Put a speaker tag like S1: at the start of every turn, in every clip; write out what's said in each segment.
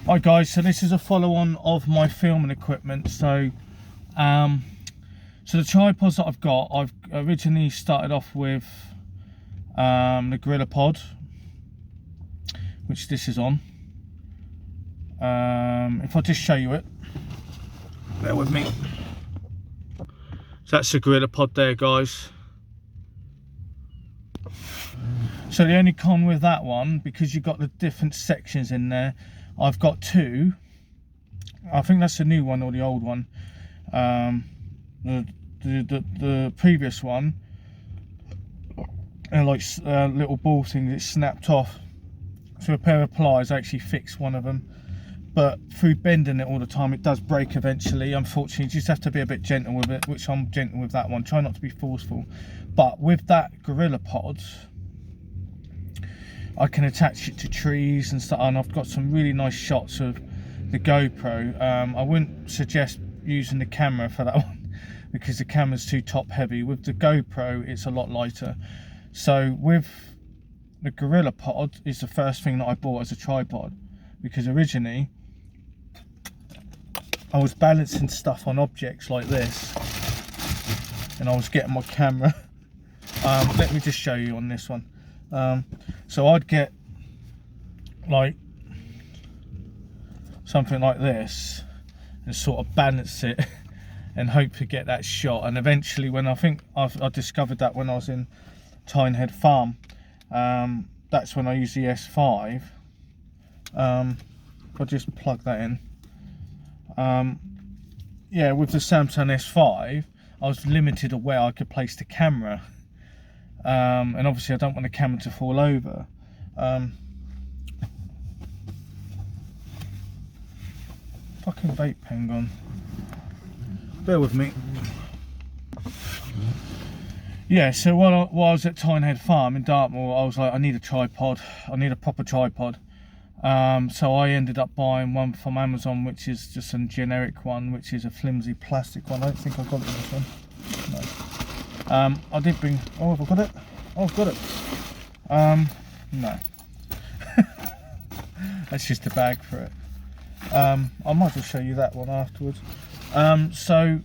S1: Hi guys, so this is a follow-on of my filming equipment. So the tripods that I've got, I've originally started off with the GorillaPod, which this is on. If I just show you it, bear with me. So that's the GorillaPod there, guys. So the only con with that one, because you've got the different sections in there, I've got two. I think that's the new one or the old one. The previous one, like little ball thing that snapped off. So a pair of pliers actually fixed one of them. But through bending it all the time, it does break eventually. Unfortunately, you just have to be a bit gentle with it, which I'm gentle with that one. Try not to be forceful. But with that GorillaPod, I can attach it to trees and stuff, and I've got some really nice shots of the GoPro. I wouldn't suggest using the camera for that one because the camera's too top heavy. With the GoPro, it's a lot lighter. So with the GorillaPod is the first thing that I bought as a tripod, because originally I was balancing stuff on objects like this and I was getting my camera. Let me just show you on this one. So I'd get like something like this and sort of balance it and hope to get that shot. And eventually, when I discovered that when I was in Tynehead Farm, that's when I used the S5. I'll just plug that in. Yeah, with the Samsung S5, I was limited of where I could place the camera. And obviously I don't want the camera to fall over. Fucking vape pen gone. Bear with me. Yeah, so while I was at Tynehead Farm in Dartmoor, I was like, I need a tripod. I need a proper tripod. So I ended up buying one from Amazon, which is just a generic one, which is a flimsy plastic one. I don't think I got it in this one. No. I did bring. Oh, have I got it? Oh, I've got it. No. That's just a bag for it. I might as well show you that one afterwards. So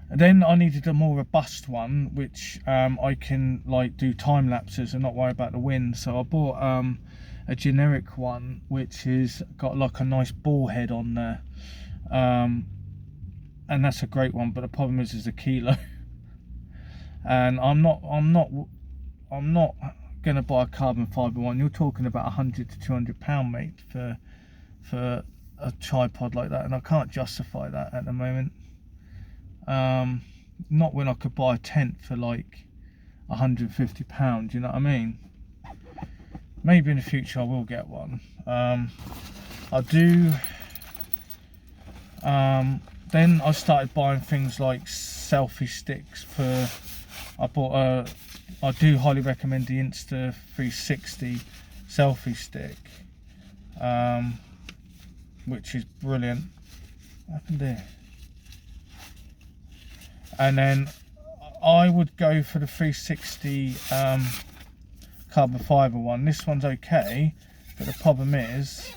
S1: then I needed a more robust one, which I can like do time lapses and not worry about the wind. So I bought a generic one, which is got like a nice ball head on there. And that's a great one, but the problem is it's a kilo. And I'm not gonna buy a carbon fibre one. You're talking about £100 to £200, mate, for a tripod like that, and I can't justify that at the moment. Not when I could buy a tent for like £150. You know what I mean? Maybe in the future I will get one. I do. Then I started buying things like selfie sticks for. I do highly recommend the Insta360 selfie stick, which is brilliant. What happened there? And then I would go for the 360 carbon fibre one. This one's okay, but the problem is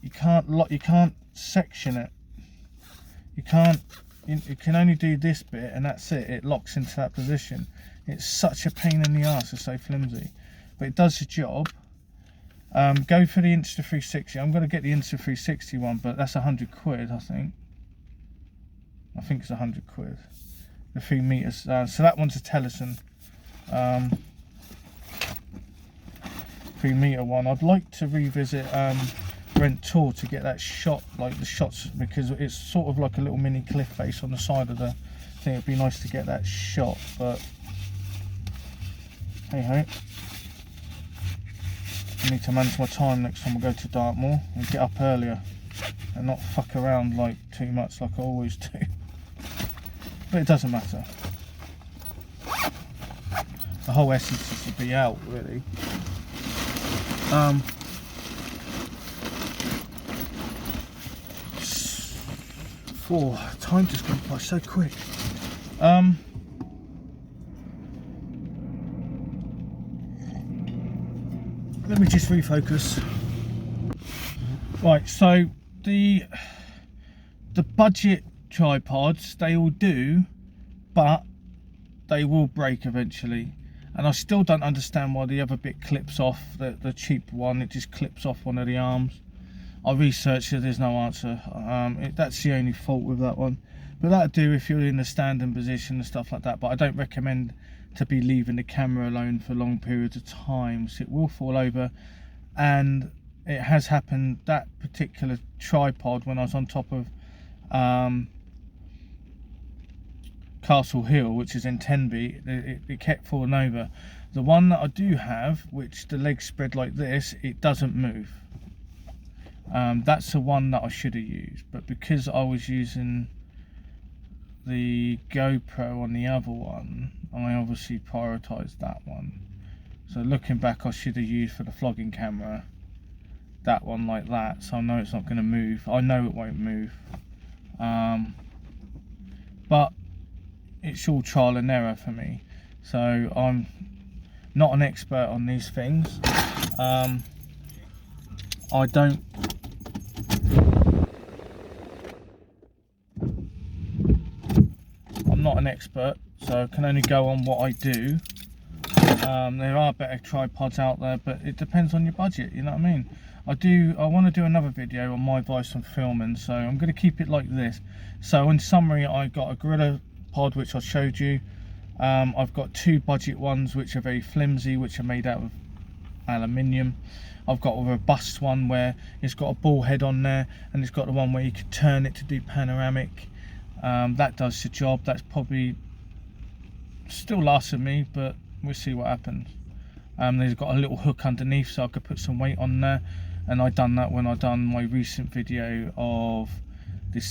S1: you can't section it. You can only do this bit and that's it. It locks into that position. It's such a pain in the arse. It's so flimsy, but it does the job. Go for the Insta360. I'm going to get the Insta360 one, but that's £100, I think. I think it's £100. The 3 meters. So that one's a Teleson 3 meter one. I'd like to revisit Brent Tor to get that shot, like the shots, because it's sort of like a little mini cliff face on the side of the thing. It'd be nice to get that shot, but hey ho. I need to manage my time next time I go to Dartmoor and get up earlier and not fuck around like too much like I always do. But it doesn't matter. The whole essence is to be out, really. Time just went by so quick. let me just refocus. Right, so the budget tripods, they all do, but they will break eventually. And I still don't understand why the other bit clips off, the cheap one, it just clips off one of the arms. I researched it, there's no answer. That's the only fault with that one. But that'll do if you're in the standing position and stuff like that. But I don't recommend to be leaving the camera alone for long periods of time. So it will fall over. And it has happened, that particular tripod, when I was on top of Castle Hill, which is in Tenby, it kept falling over. The one that I do have, which the legs spread like this, it doesn't move. That's the one that I should have used, but because I was using the GoPro on the other one, I obviously prioritized that one. So looking back, I should have used for the vlogging camera that one like that, so I know it's not going to move. I know it won't move, but it's all trial and error for me. So I'm not an expert on these things. I'm not an expert, so I can only go on what I do. There are better tripods out there, but it depends on your budget, you know what I mean? I want to do another video on my advice on filming, so I'm going to keep it like this. So in summary, I got a Gorilla Pod, which I showed you. I've got two budget ones which are very flimsy, which are made out of aluminium. I've got a robust one where it's got a ball head on there, and it's got the one where you can turn it to do panoramic. That does the job. That's probably still lasting me, but we'll see what happens. There's got a little hook underneath, so I could put some weight on there, and I done that when I done my recent video of the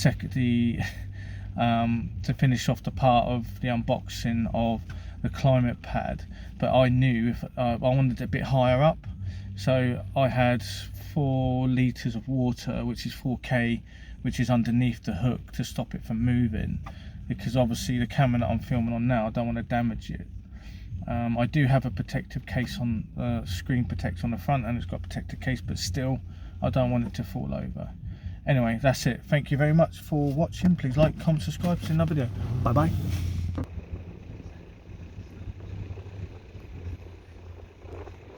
S1: to finish off the part of the unboxing of the climate pad. But I knew if I wanted it a bit higher up, so I had 4 litres of water, which is 4K, which is underneath the hook to stop it from moving, because obviously the camera that I'm filming on now, I don't want to damage it. I do have a protective case on screen protector on the front, and it's got a protective case, but still I don't want it to fall over. Anyway, that's it. Thank you very much for watching. Please like, comment, subscribe. See you in another video. Bye bye.